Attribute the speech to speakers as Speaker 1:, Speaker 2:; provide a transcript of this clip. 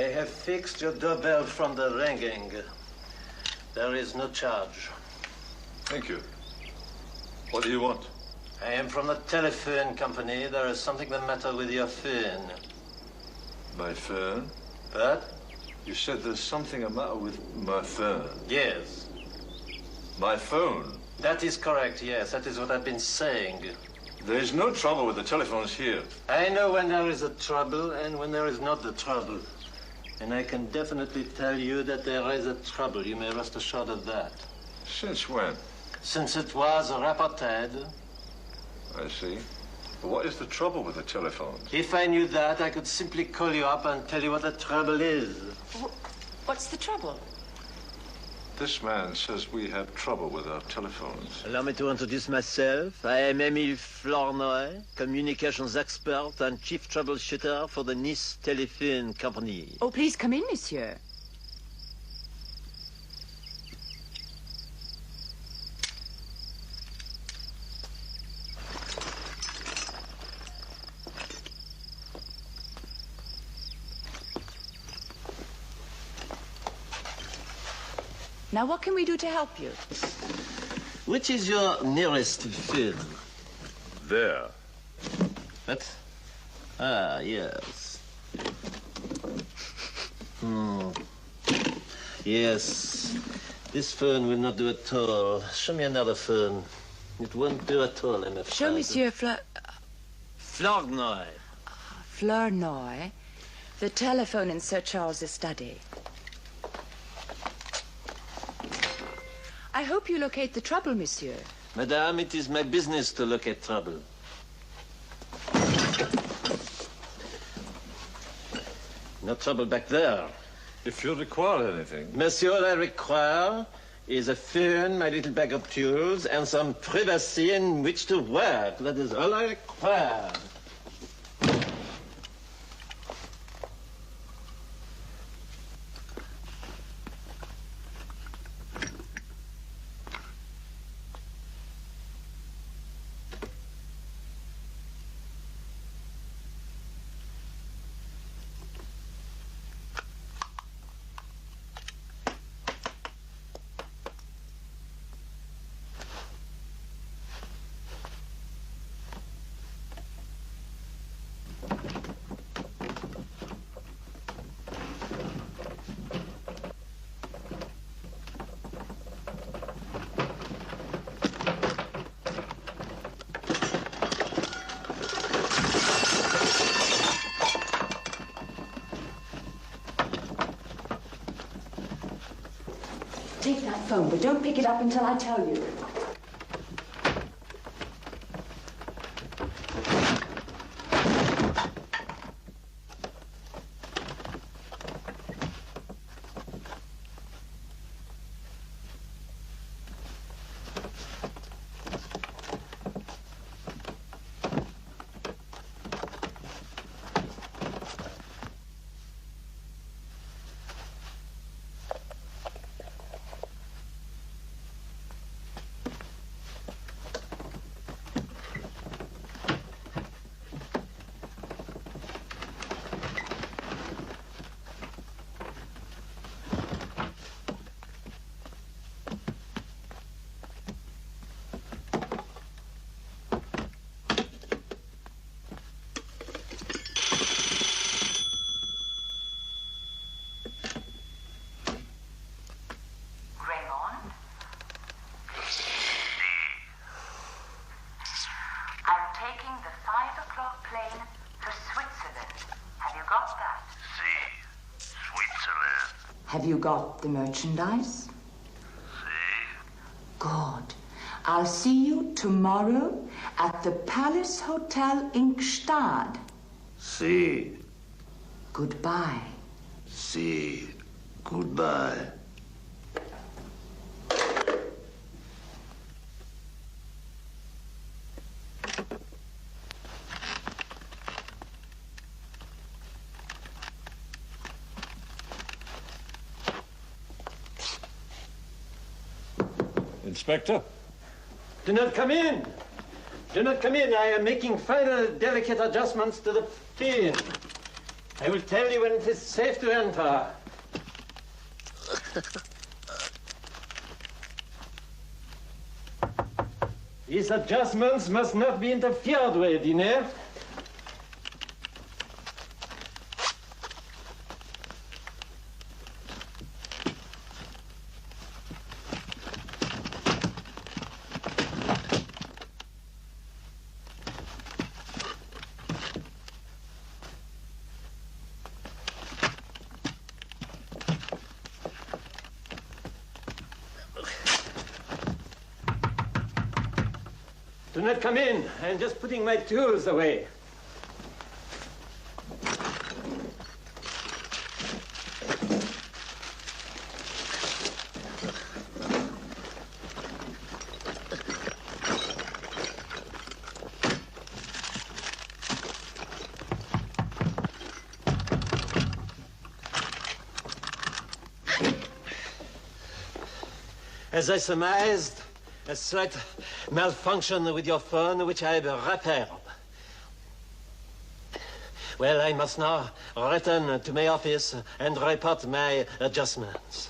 Speaker 1: I have fixed your doorbell from the ringing. There is no charge.
Speaker 2: Thank you. What do you want?
Speaker 1: I am from the telephone company. There is something the matter with your phone.
Speaker 2: My phone?
Speaker 1: What?
Speaker 2: You said there's something the matter with my phone.
Speaker 1: Yes.
Speaker 2: My phone?
Speaker 1: That is correct, yes. That is what I've been saying.
Speaker 2: There's no trouble with the telephones here.
Speaker 1: I know when there is a trouble and when there is not the trouble. And I can definitely tell you that there is a trouble. You may rest assured of that.
Speaker 2: Since when?
Speaker 1: Since it was reported.
Speaker 2: I see. But what is the trouble with the telephones?
Speaker 1: If I knew that, I could simply call you up and tell you what the trouble is.
Speaker 3: What's the trouble?
Speaker 2: This man says we have trouble with our telephones.
Speaker 1: Allow me to introduce myself. I am Emile Flournoy, communications expert and chief troubleshooter for the Nice Telephone Company.
Speaker 3: Oh, please come in, monsieur. Now, what can we do to help you?
Speaker 1: Which is your nearest phone?
Speaker 2: There.
Speaker 1: What? Ah, yes. Yes. This phone will not do at all. Show me another phone. It won't do at all, I'm afraid.
Speaker 3: Show Monsieur
Speaker 1: Flournoy.
Speaker 3: Flournoy. The telephone in Sir Charles's study. I hope you locate the trouble, monsieur.
Speaker 1: Madame, it is my business to locate trouble. No trouble back there.
Speaker 2: If you require anything...
Speaker 1: Monsieur, all I require is a phone, my little bag of tools, and some privacy in which to work. That is all I require.
Speaker 3: Take that phone, but don't pick it up until I tell you. Have you got the merchandise? Good. I'll see you tomorrow at the Palace Hotel in Gstaad.
Speaker 1: See.
Speaker 3: Goodbye.
Speaker 1: See. Goodbye.
Speaker 2: Inspector?
Speaker 1: Do not come in. Do not come in. I am making final delicate adjustments to the phone.
Speaker 4: I will tell you when it is safe to enter. These adjustments must not be interfered with, you know? Do not come in. I'm just putting my tools away. As I surmised, a slight malfunction with your phone, which I have repaired. Well, I must now return to my office and report my adjustments.